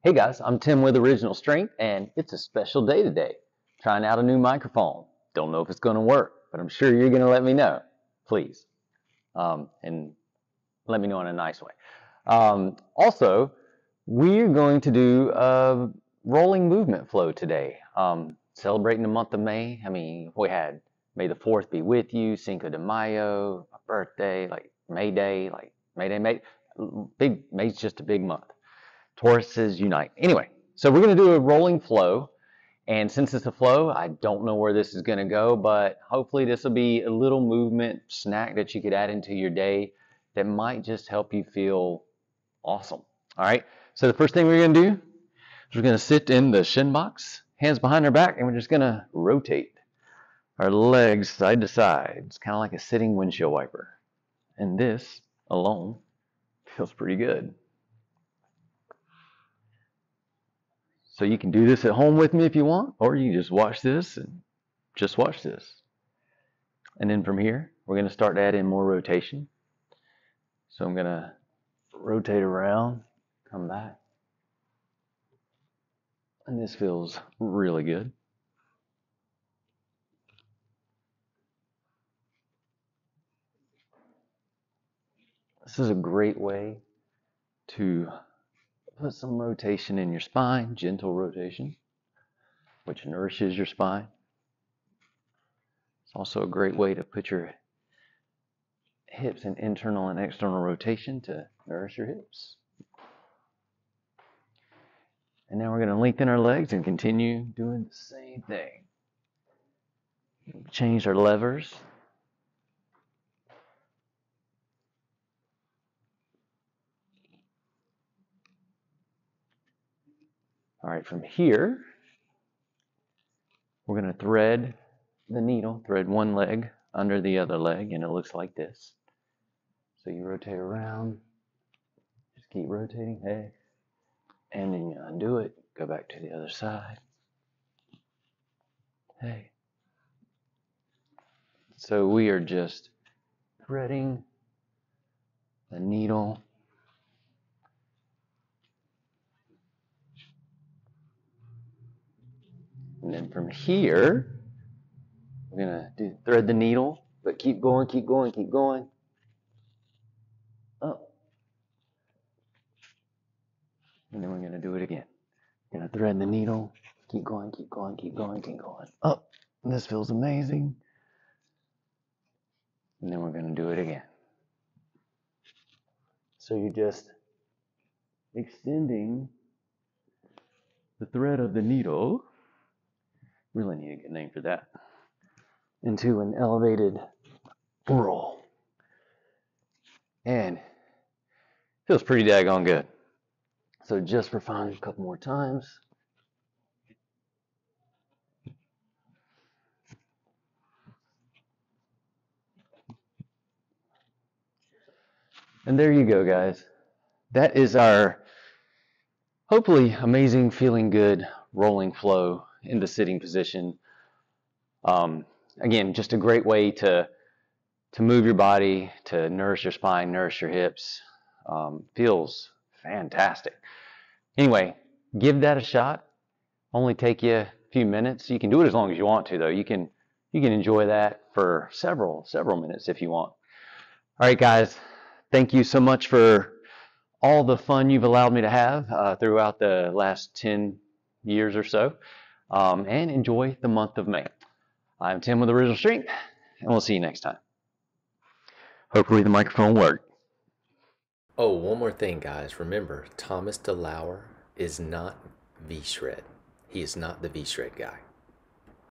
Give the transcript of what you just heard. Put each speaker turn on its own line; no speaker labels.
Hey guys, I'm Tim with Original Strength, and it's a special day today. Trying out a new microphone. Don't know if it's going to work, but I'm sure you're going to let me know, please. And let me know in a nice way. Also, we're going to do a rolling movement flow today. Celebrating the month of May. I mean, we had May the 4th be with you, Cinco de Mayo, my birthday, like May Day, like May. May's just a big month. Tauruses unite. Anyway, so we're going to do a rolling flow. And since it's a flow, I don't know where this is going to go, but hopefully this will be a little movement snack that you could add into your day that might just help you feel awesome. All right, so the first thing we're going to do is we're going to sit in the shin box, hands behind our back, and we're just going to rotate our legs side to side. It's kind of like a sitting windshield wiper. And this alone feels pretty good. So you can do this at home with me if you want, or you can just watch this and just watch this. And then from here, we're going to start to add in more rotation. So I'm going to rotate around, come back. And this feels really good. This is a great way to put some rotation in your spine, gentle rotation, which nourishes your spine. It's also a great way to put your hips in internal and external rotation to nourish your hips. And now we're going to lengthen our legs and continue doing the same thing. Change our levers. All right, from here, we're going to thread the needle, thread one leg under the other leg, and it looks like this. So you rotate around, just keep rotating, hey, and then you undo it, go back to the other side, hey. So we are just threading the needle. And then from here, we're going to thread the needle, but keep going, keep going, keep going. Up. And then we're going to do it again. We're going to thread the needle, keep going, keep going, keep going, keep going. Up. And this feels amazing. And then we're going to do it again. So you're just extending the thread of the needle. Really need a good name for that. Into an elevated roll. And it feels pretty daggone good. So just for fun, a couple more times. And there you go, guys. That is our hopefully amazing, feeling good rolling flow in the sitting position. Again, just a great way to move your body, to nourish your spine, nourish your hips. Feels fantastic. Anyway, give that a shot. Only take you a few minutes. You can do it as long as you want to, though. You can enjoy that for several minutes if you want. All right, guys. Thank you so much for all the fun you've allowed me to have throughout the last 10 years or so. And enjoy the month of May. I'm Tim with Original Strength, and we'll see you next time. Hopefully the microphone worked.
Oh, one more thing, guys. Remember, Thomas DeLauer is not V-Shred. He is not the V-Shred guy.